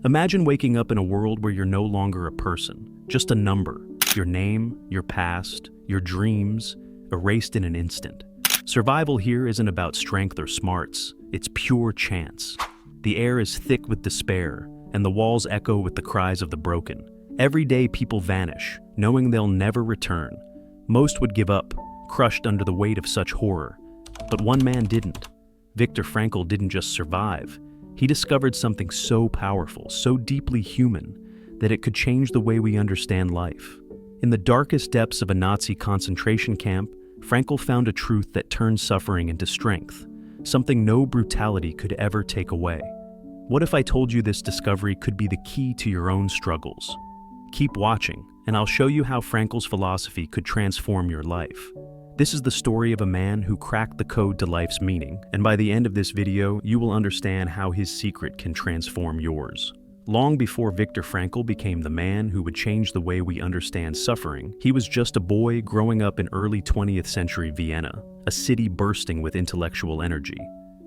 Imagine waking up in a world where you're no longer a person, just a number. Your name, your past, your dreams, erased in an instant. Survival here isn't about strength or smarts, it's pure chance. The air is thick with despair, and the walls echo with the cries of the broken. Every day people vanish, knowing they'll never return. Most would give up, crushed under the weight of such horror. But one man didn't. Viktor Frankl didn't just survive. He discovered something so powerful, so deeply human, that it could change the way we understand life. In the darkest depths of a Nazi concentration camp, Frankl found a truth that turned suffering into strength, something no brutality could ever take away. What if I told you this discovery could be the key to your own struggles? Keep watching, and I'll show you how Frankl's philosophy could transform your life. This is the story of a man who cracked the code to life's meaning, and by the end of this video, you will understand how his secret can transform yours. Long before Viktor Frankl became the man who would change the way we understand suffering, he was just a boy growing up in early 20th century Vienna, a city bursting with intellectual energy.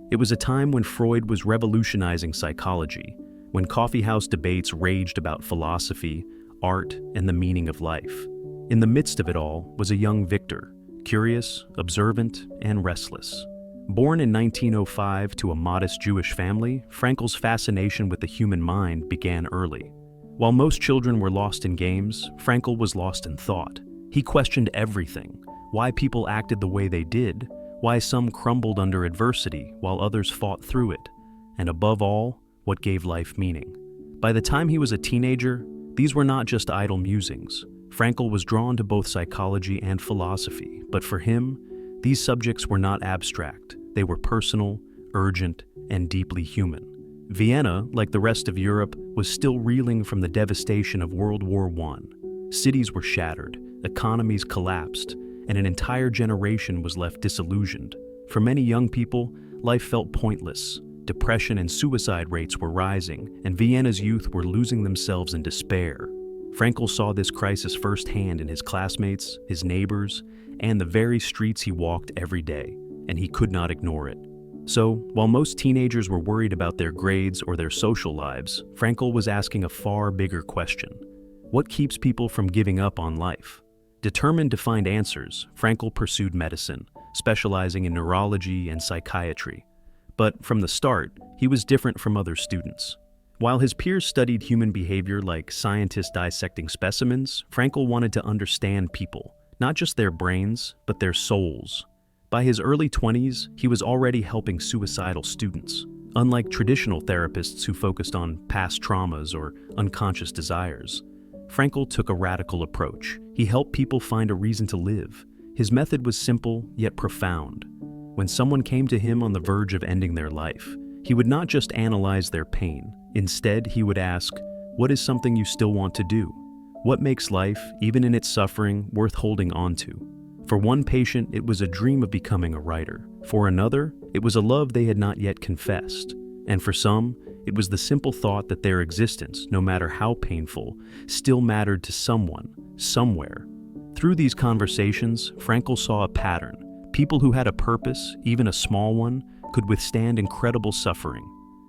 It was a time when Freud was revolutionizing psychology, when coffeehouse debates raged about philosophy, art, and the meaning of life. In the midst of it all was a young Viktor, curious, observant, and restless. Born in 1905 to a modest Jewish family, Frankl's fascination with the human mind began early. While most children were lost in games, Frankl was lost in thought. He questioned everything: why people acted the way they did, why some crumbled under adversity while others fought through it, and above all, what gave life meaning. By the time he was a teenager, these were not just idle musings. Frankl was drawn to both psychology and philosophy, but for him, these subjects were not abstract. They were personal, urgent, and deeply human. Vienna, like the rest of Europe, was still reeling from the devastation of World War I. Cities were shattered, economies collapsed, and an entire generation was left disillusioned. For many young people, life felt pointless. Depression and suicide rates were rising, and Vienna's youth were losing themselves in despair. Frankl saw this crisis firsthand in his classmates, his neighbors, and the very streets he walked every day, and he could not ignore it. So, while most teenagers were worried about their grades or their social lives, Frankl was asking a far bigger question. What keeps people from giving up on life? Determined to find answers, Frankl pursued medicine, specializing in neurology and psychiatry. But from the start, he was different from other students. While his peers studied human behavior like scientists dissecting specimens, Frankl wanted to understand people, not just their brains, but their souls. By his early 20s, he was already helping suicidal students. Unlike traditional therapists who focused on past traumas or unconscious desires, Frankl took a radical approach. He helped people find a reason to live. His method was simple, yet profound. When someone came to him on the verge of ending their life, he would not just analyze their pain. Instead, he would ask, what is something you still want to do? What makes life, even in its suffering, worth holding on to? For one patient, it was a dream of becoming a writer. For another, it was a love they had not yet confessed. And for some, it was the simple thought that their existence, no matter how painful, still mattered to someone, somewhere. Through these conversations, Frankl saw a pattern. People who had a purpose, even a small one, could withstand incredible suffering.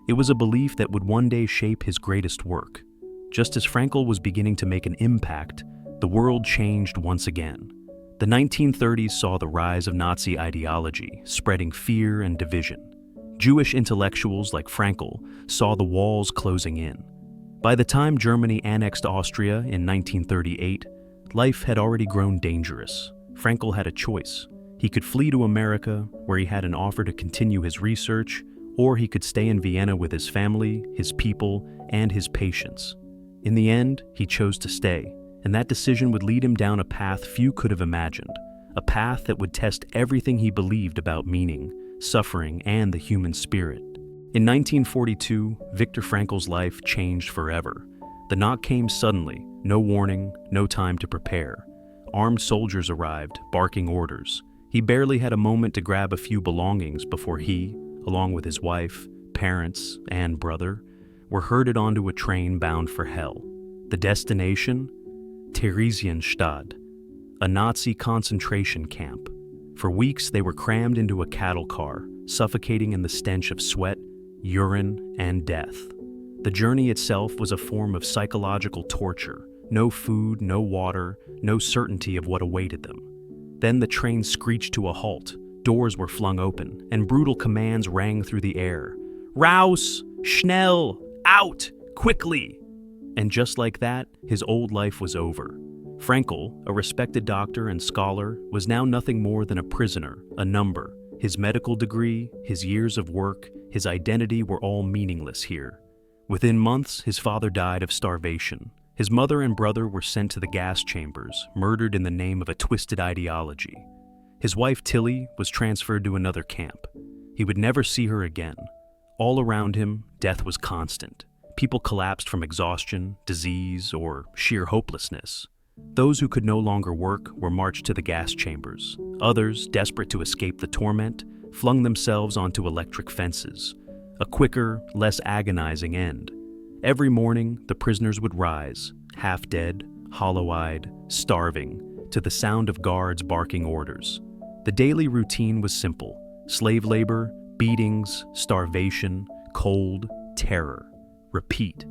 It was a belief that would one day shape his greatest work. Just as Frankl was beginning to make an impact, the world changed once again. The 1930s saw the rise of Nazi ideology, spreading fear and division. Jewish intellectuals like Frankl saw the walls closing in. By the time Germany annexed Austria in 1938, life had already grown dangerous. Frankl had a choice. He could flee to America, where he had an offer to continue his research, or he could stay in Vienna with his family, his people, and his patients. In the end, he chose to stay, and that decision would lead him down a path few could have imagined, a path that would test everything he believed about meaning, suffering, and the human spirit. In 1942, Viktor Frankl's life changed forever. The knock came suddenly, no warning, no time to prepare. Armed soldiers arrived, barking orders. He barely had a moment to grab a few belongings before he, along with his wife, parents, and brother, were herded onto a train bound for hell. The destination? Theresienstadt, a Nazi concentration camp. For weeks, they were crammed into a cattle car, suffocating in the stench of sweat, urine, and death. The journey itself was a form of psychological torture. No food, no water, no certainty of what awaited them. Then the train screeched to a halt, doors were flung open, and brutal commands rang through the air. Raus! Schnell! Out! Quickly! And just like that, his old life was over. Frankl, a respected doctor and scholar, was now nothing more than a prisoner, a number. His medical degree, his years of work, his identity were all meaningless here. Within months, his father died of starvation. His mother and brother were sent to the gas chambers, murdered in the name of a twisted ideology. His wife Tilly was transferred to another camp. He would never see her again. All around him, death was constant. People collapsed from exhaustion, disease, or sheer hopelessness. Those who could no longer work were marched to the gas chambers. Others, desperate to escape the torment, flung themselves onto electric fences. A quicker, less agonizing end. Every morning, the prisoners would rise, half dead, hollow-eyed, starving, to the sound of guards barking orders. The daily routine was simple: slave labor, beatings, starvation, cold, terror. Repeat.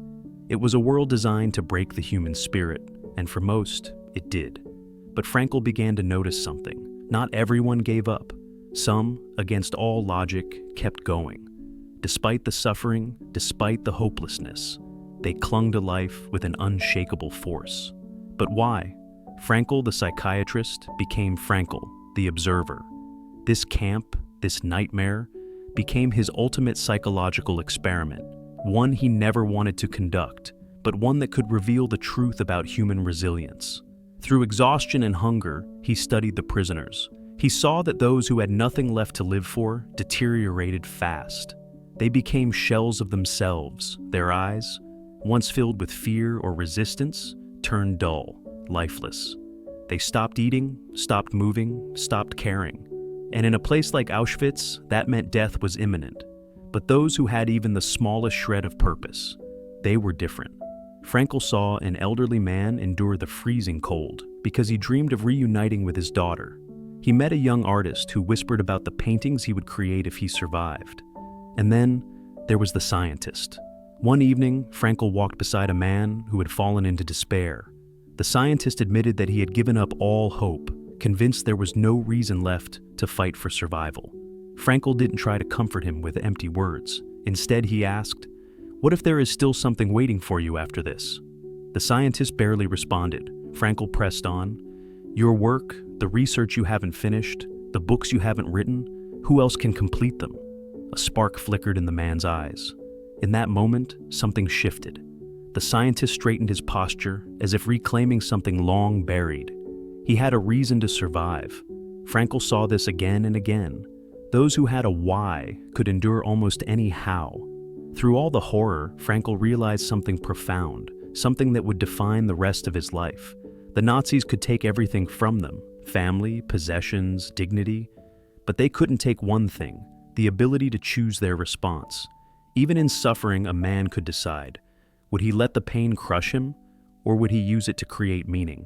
It was a world designed to break the human spirit, and for most, it did. But Frankl began to notice something. Not everyone gave up. Some, against all logic, kept going. Despite the suffering, despite the hopelessness, they clung to life with an unshakable force. But why? Frankl, the psychiatrist, became Frankl, the observer. This camp, this nightmare, became his ultimate psychological experiment, one he never wanted to conduct, but one that could reveal the truth about human resilience. Through exhaustion and hunger, he studied the prisoners. He saw that those who had nothing left to live for deteriorated fast. They became shells of themselves. Their eyes, once filled with fear or resistance, turned dull, lifeless. They stopped eating, stopped moving, stopped caring. And in a place like Auschwitz, that meant death was imminent. But those who had even the smallest shred of purpose, they were different. Frankl saw an elderly man endure the freezing cold because he dreamed of reuniting with his daughter. He met a young artist who whispered about the paintings he would create if he survived. And then there was the scientist. One evening, Frankl walked beside a man who had fallen into despair. The scientist admitted that he had given up all hope, convinced there was no reason left to fight for survival. Frankl didn't try to comfort him with empty words. Instead, he asked, "What if there is still something waiting for you after this?" The scientist barely responded. Frankl pressed on. "Your work, the research you haven't finished, the books you haven't written, who else can complete them?" A spark flickered in the man's eyes. In that moment, something shifted. The scientist straightened his posture, as if reclaiming something long buried. He had a reason to survive. Frankl saw this again and again. Those who had a why could endure almost any how. Through all the horror, Frankl realized something profound, something that would define the rest of his life. The Nazis could take everything from them: family, possessions, dignity. But they couldn't take one thing: the ability to choose their response. Even in suffering, a man could decide. Would he let the pain crush him, or would he use it to create meaning?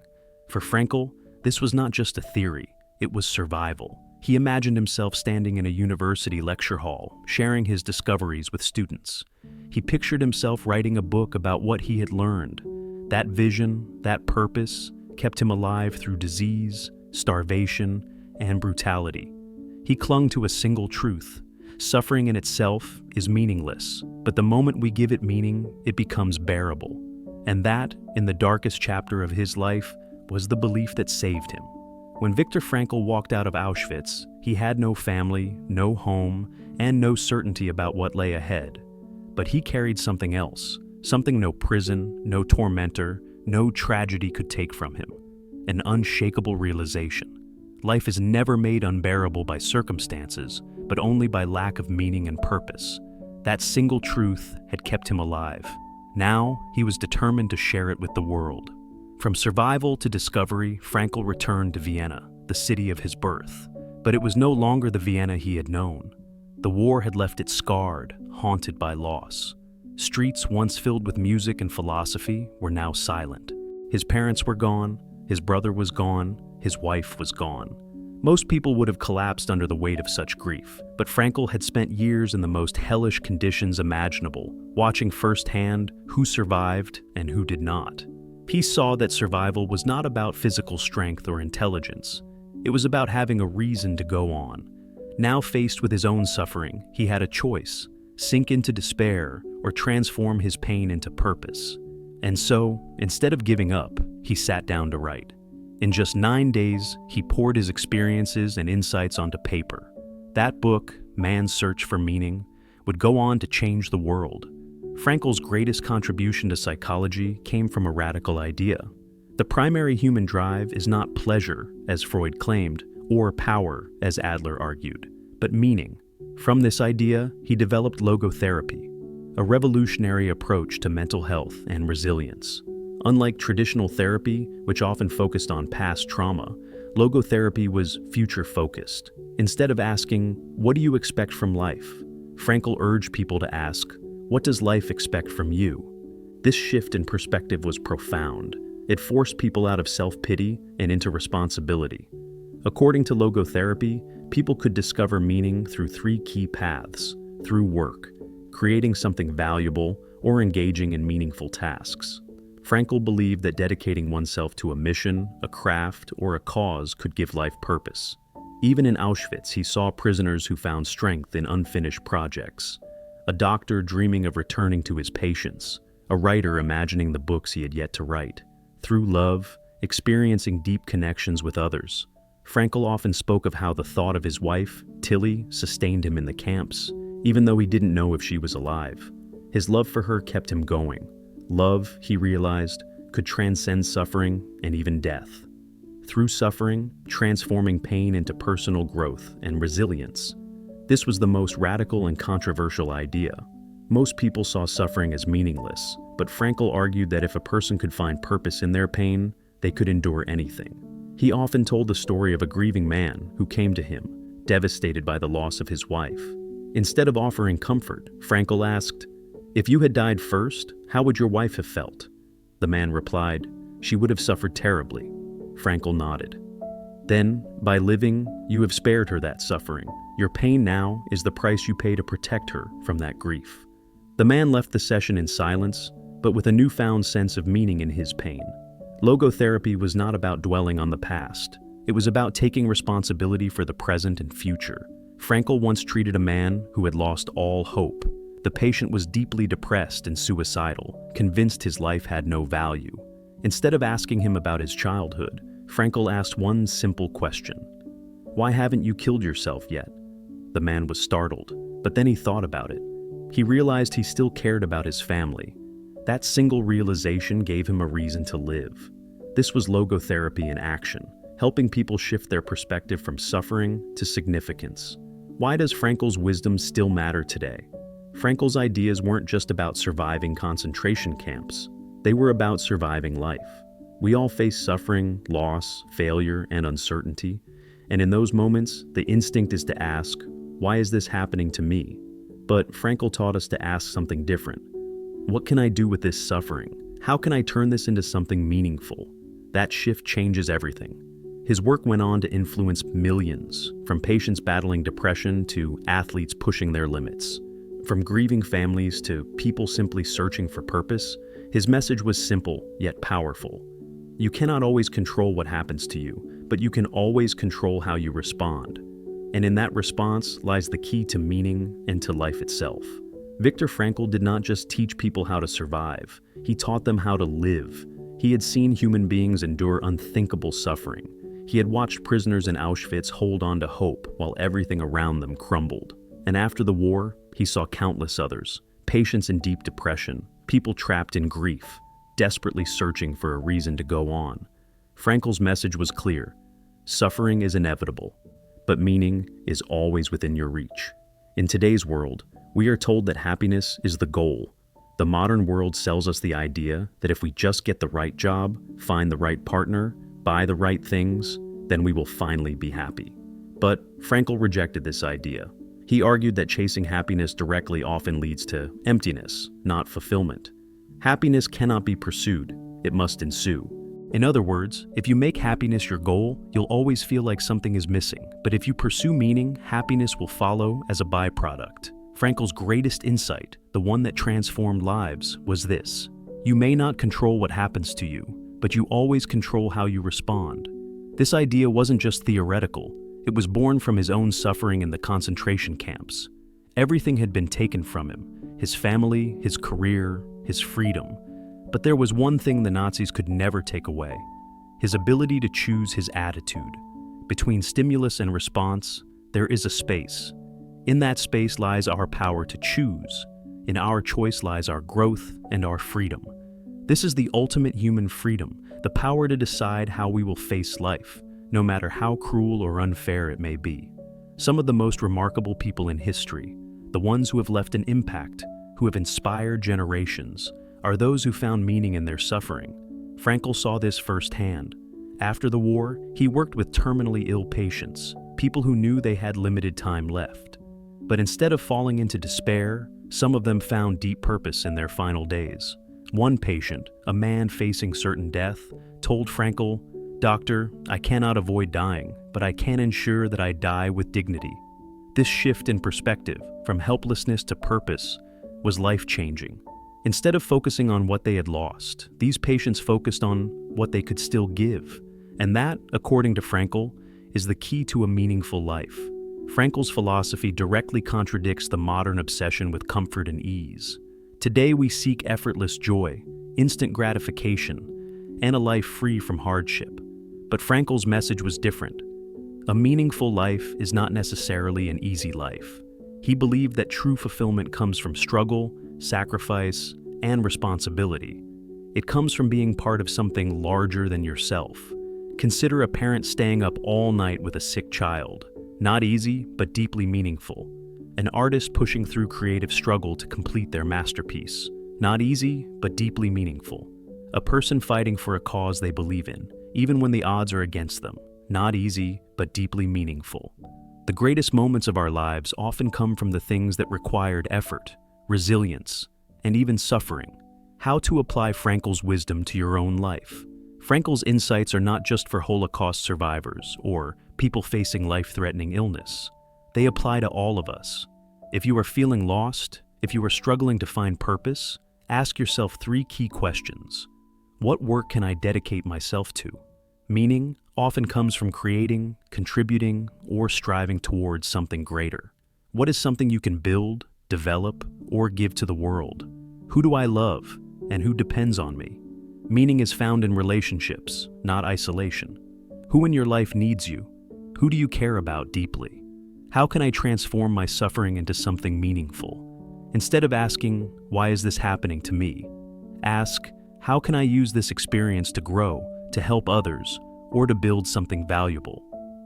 For Frankl, this was not just a theory, it was survival. He imagined himself standing in a university lecture hall, sharing his discoveries with students. He pictured himself writing a book about what he had learned. That vision, that purpose, kept him alive through disease, starvation, and brutality. He clung to a single truth: suffering in itself is meaningless, but the moment we give it meaning, it becomes bearable. And that, in the darkest chapter of his life, was the belief that saved him. When Viktor Frankl walked out of Auschwitz, he had no family, no home, and no certainty about what lay ahead. But he carried something else, something no prison, no tormentor, no tragedy could take from him: an unshakable realization. Life is never made unbearable by circumstances, but only by lack of meaning and purpose. That single truth had kept him alive. Now, he was determined to share it with the world. From survival to discovery, Frankl returned to Vienna, the city of his birth. But it was no longer the Vienna he had known. The war had left it scarred, haunted by loss. Streets once filled with music and philosophy were now silent. His parents were gone, his brother was gone, his wife was gone. Most people would have collapsed under the weight of such grief, but Frankl had spent years in the most hellish conditions imaginable, watching firsthand who survived and who did not. He saw that survival was not about physical strength or intelligence. It was about having a reason to go on. Now faced with his own suffering, he had a choice: sink into despair or transform his pain into purpose. And so, instead of giving up, he sat down to write. In just 9 days, he poured his experiences and insights onto paper. That book, Man's Search for Meaning, would go on to change the world. Frankl's greatest contribution to psychology came from a radical idea. The primary human drive is not pleasure, as Freud claimed, or power, as Adler argued, but meaning. From this idea, he developed logotherapy, a revolutionary approach to mental health and resilience. Unlike traditional therapy, which often focused on past trauma, logotherapy was future-focused. Instead of asking, "What do you expect from life?" Frankl urged people to ask, "What does life expect from you?" This shift in perspective was profound. It forced people out of self-pity and into responsibility. According to logotherapy, people could discover meaning through 3 key paths: through work, creating something valuable, or engaging in meaningful tasks. Frankl believed that dedicating oneself to a mission, a craft, or a cause could give life purpose. Even in Auschwitz, he saw prisoners who found strength in unfinished projects. A doctor dreaming of returning to his patients, a writer imagining the books he had yet to write. Through love, experiencing deep connections with others. Frankl often spoke of how the thought of his wife, Tilly, sustained him in the camps, even though he didn't know if she was alive. His love for her kept him going. Love, he realized, could transcend suffering and even death. Through suffering, transforming pain into personal growth and resilience. This was the most radical and controversial idea. Most people saw suffering as meaningless, but Frankl argued that if a person could find purpose in their pain, they could endure anything. He often told the story of a grieving man who came to him, devastated by the loss of his wife. Instead of offering comfort, Frankl asked, "If you had died first, how would your wife have felt?" The man replied, "She would have suffered terribly." Frankl nodded. "Then, by living, you have spared her that suffering. Your pain now is the price you pay to protect her from that grief." The man left the session in silence, but with a newfound sense of meaning in his pain. Logotherapy was not about dwelling on the past. It was about taking responsibility for the present and future. Frankl once treated a man who had lost all hope. The patient was deeply depressed and suicidal, convinced his life had no value. Instead of asking him about his childhood, Frankl asked one simple question: "Why haven't you killed yourself yet?" The man was startled, but then he thought about it. He realized he still cared about his family. That single realization gave him a reason to live. This was logotherapy in action, helping people shift their perspective from suffering to significance. Why does Frankl's wisdom still matter today? Frankl's ideas weren't just about surviving concentration camps. They were about surviving life. We all face suffering, loss, failure, and uncertainty. And in those moments, the instinct is to ask, "Why is this happening to me?" But Frankl taught us to ask something different. What can I do with this suffering? How can I turn this into something meaningful? That shift changes everything. His work went on to influence millions, from patients battling depression to athletes pushing their limits. From grieving families to people simply searching for purpose, his message was simple yet powerful. You cannot always control what happens to you, but you can always control how you respond. And in that response lies the key to meaning and to life itself. Viktor Frankl did not just teach people how to survive, he taught them how to live. He had seen human beings endure unthinkable suffering. He had watched prisoners in Auschwitz hold on to hope while everything around them crumbled. And after the war, he saw countless others, patients in deep depression, people trapped in grief, desperately searching for a reason to go on. Frankl's message was clear: suffering is inevitable, but meaning is always within your reach. In today's world, we are told that happiness is the goal. The modern world sells us the idea that if we just get the right job, find the right partner, buy the right things, then we will finally be happy. But Frankl rejected this idea. He argued that chasing happiness directly often leads to emptiness, not fulfillment. Happiness cannot be pursued, it must ensue. In other words, if you make happiness your goal, you'll always feel like something is missing. But if you pursue meaning, happiness will follow as a byproduct. Frankl's greatest insight, the one that transformed lives, was this: you may not control what happens to you, but you always control how you respond. This idea wasn't just theoretical, it was born from his own suffering in the concentration camps. Everything had been taken from him: his family, his career, his freedom. But there was one thing the Nazis could never take away: his ability to choose his attitude. Between stimulus and response, there is a space. In that space lies our power to choose. In our choice lies our growth and our freedom. This is the ultimate human freedom, the power to decide how we will face life, no matter how cruel or unfair it may be. Some of the most remarkable people in history, the ones who have left an impact, who have inspired generations, are those who found meaning in their suffering. Frankl saw this firsthand. After the war, he worked with terminally ill patients, people who knew they had limited time left. But instead of falling into despair, some of them found deep purpose in their final days. One patient, a man facing certain death, told Frankl, "Doctor, I cannot avoid dying, but I can ensure that I die with dignity." This shift in perspective, from helplessness to purpose, was life-changing. Instead of focusing on what they had lost, these patients focused on what they could still give. And that, according to Frankl, is the key to a meaningful life. Frankl's philosophy directly contradicts the modern obsession with comfort and ease. Today we seek effortless joy, instant gratification, and a life free from hardship. But Frankl's message was different. A meaningful life is not necessarily an easy life. He believed that true fulfillment comes from struggle, sacrifice, and responsibility. It comes from being part of something larger than yourself. Consider a parent staying up all night with a sick child. Not easy, but deeply meaningful. An artist pushing through creative struggle to complete their masterpiece. Not easy, but deeply meaningful. A person fighting for a cause they believe in, even when the odds are against them. Not easy, but deeply meaningful. The greatest moments of our lives often come from the things that required effort, resilience, and even suffering. How to apply Frankl's wisdom to your own life. Frankl's insights are not just for Holocaust survivors or people facing life-threatening illness. They apply to all of us. If you are feeling lost, if you are struggling to find purpose, ask yourself 3 key questions. What work can I dedicate myself to? Meaning often comes from creating, contributing, or striving towards something greater. What is something you can build, develop, or give to the world? Who do I love, and who depends on me? Meaning is found in relationships, not isolation. Who in your life needs you? Who do you care about deeply? How can I transform my suffering into something meaningful? Instead of asking, "Why is this happening to me?" ask, "How can I use this experience to grow, to help others, or to build something valuable?"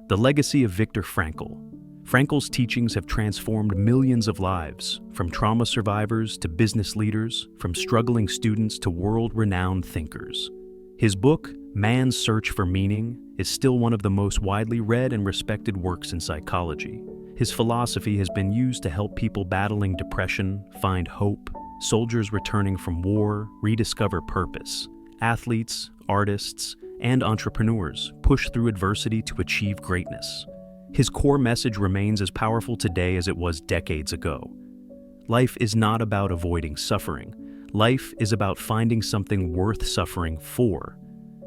The legacy of Viktor Frankl. Frankl's teachings have transformed millions of lives, from trauma survivors to business leaders, from struggling students to world-renowned thinkers. His book, Man's Search for Meaning, is still one of the most widely read and respected works in psychology. His philosophy has been used to help people battling depression find hope, soldiers returning from war rediscover purpose, athletes, artists, and entrepreneurs push through adversity to achieve greatness. His core message remains as powerful today as it was decades ago. Life is not about avoiding suffering. Life is about finding something worth suffering for.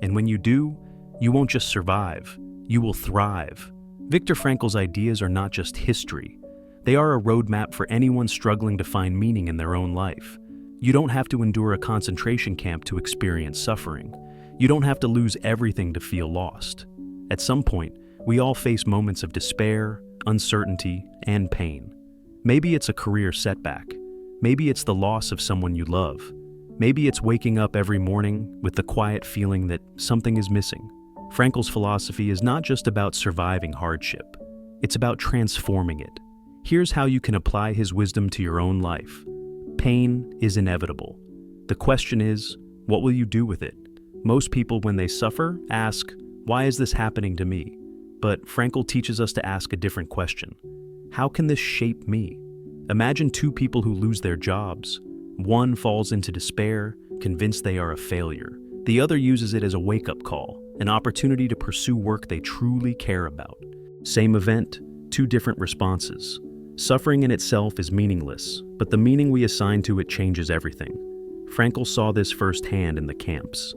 And when you do, you won't just survive, you will thrive. Viktor Frankl's ideas are not just history. They are a roadmap for anyone struggling to find meaning in their own life. You don't have to endure a concentration camp to experience suffering. You don't have to lose everything to feel lost. At some point, we all face moments of despair, uncertainty, and pain. Maybe it's a career setback. Maybe it's the loss of someone you love. Maybe it's waking up every morning with the quiet feeling that something is missing. Frankl's philosophy is not just about surviving hardship. It's about transforming it. Here's how you can apply his wisdom to your own life. Pain is inevitable. The question is, what will you do with it? Most people, when they suffer, ask, "Why is this happening to me?" But Frankl teaches us to ask a different question. How can this shape me? Imagine 2 people who lose their jobs. One falls into despair, convinced they are a failure. The other uses it as a wake-up call, an opportunity to pursue work they truly care about. Same event, two different responses. Suffering in itself is meaningless, but the meaning we assign to it changes everything. Frankl saw this firsthand in the camps.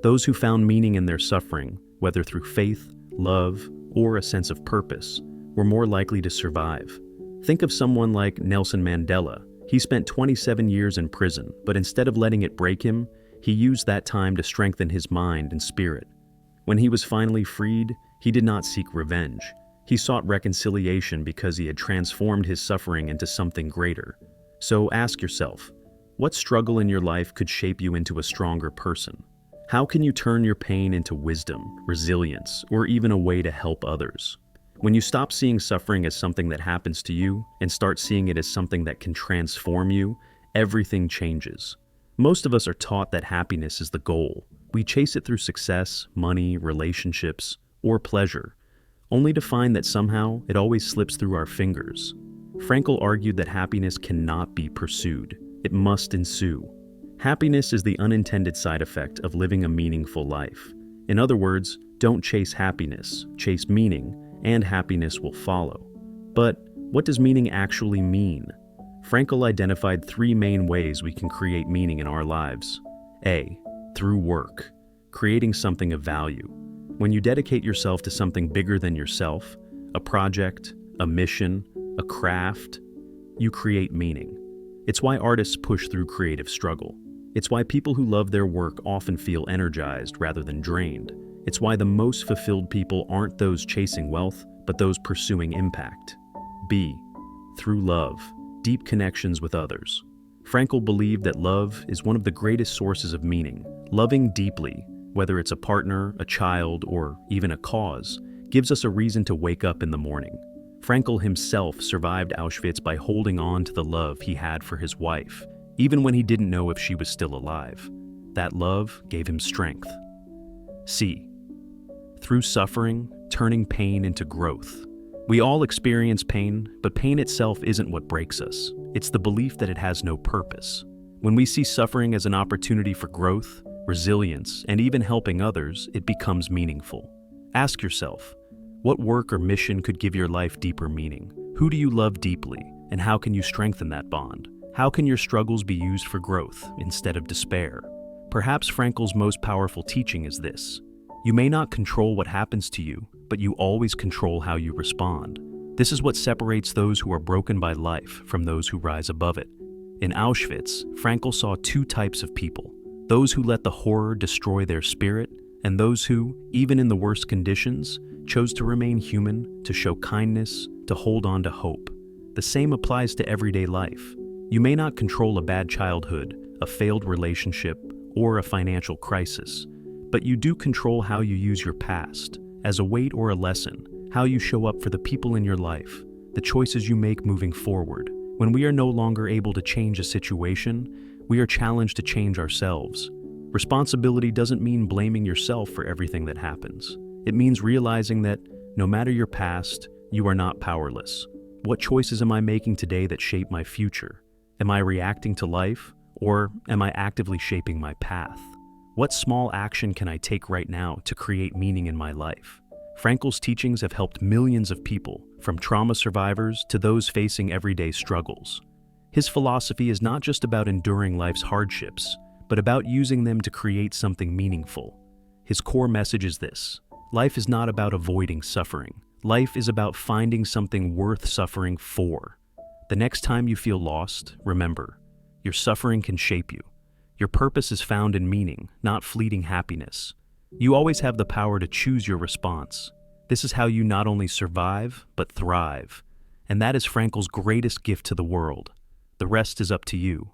Those who found meaning in their suffering, whether through faith, love, or a sense of purpose, were more likely to survive. Think of someone like Nelson Mandela. He spent 27 years in prison, but instead of letting it break him, he used that time to strengthen his mind and spirit. When he was finally freed, he did not seek revenge. He sought reconciliation because he had transformed his suffering into something greater. So ask yourself, what struggle in your life could shape you into a stronger person? How can you turn your pain into wisdom, resilience, or even a way to help others? When you stop seeing suffering as something that happens to you and start seeing it as something that can transform you, everything changes. Most of us are taught that happiness is the goal. We chase it through success, money, relationships, or pleasure, only to find that somehow it always slips through our fingers. Frankl argued that happiness cannot be pursued. It must ensue. Happiness is the unintended side effect of living a meaningful life. In other words, don't chase happiness, chase meaning, and happiness will follow. But what does meaning actually mean? Frankl identified three main ways we can create meaning in our lives. A. Through work, creating something of value. When you dedicate yourself to something bigger than yourself, a project, a mission, a craft, you create meaning. It's why artists push through creative struggle. It's why people who love their work often feel energized rather than drained. It's why the most fulfilled people aren't those chasing wealth, but those pursuing impact. B. Through love, deep connections with others. Frankl believed that love is one of the greatest sources of meaning. Loving deeply, whether it's a partner, a child, or even a cause, gives us a reason to wake up in the morning. Frankl himself survived Auschwitz by holding on to the love he had for his wife, even when he didn't know if she was still alive. That love gave him strength. C. Through suffering, turning pain into growth. We all experience pain, but pain itself isn't what breaks us. It's the belief that it has no purpose. When we see suffering as an opportunity for growth, resilience, and even helping others, it becomes meaningful. Ask yourself, what work or mission could give your life deeper meaning? Who do you love deeply, and how can you strengthen that bond? How can your struggles be used for growth instead of despair? Perhaps Frankl's most powerful teaching is this: you may not control what happens to you, but you always control how you respond. This is what separates those who are broken by life from those who rise above it. In Auschwitz, Frankl saw two types of people: those who let the horror destroy their spirit, and those who, even in the worst conditions, chose to remain human, to show kindness, to hold on to hope. The same applies to everyday life. You may not control a bad childhood, a failed relationship, or a financial crisis, but you do control how you use your past, as a weight or a lesson, how you show up for the people in your life, the choices you make moving forward. When we are no longer able to change a situation, we are challenged to change ourselves. Responsibility doesn't mean blaming yourself for everything that happens. It means realizing that, no matter your past, you are not powerless. What choices am I making today that shape my future? Am I reacting to life, or am I actively shaping my path? What small action can I take right now to create meaning in my life? Frankl's teachings have helped millions of people, from trauma survivors to those facing everyday struggles. His philosophy is not just about enduring life's hardships, but about using them to create something meaningful. His core message is this: life is not about avoiding suffering. Life is about finding something worth suffering for. The next time you feel lost, remember, your suffering can shape you. Your purpose is found in meaning, not fleeting happiness. You always have the power to choose your response. This is how you not only survive, but thrive. And that is Frankl's greatest gift to the world. The rest is up to you.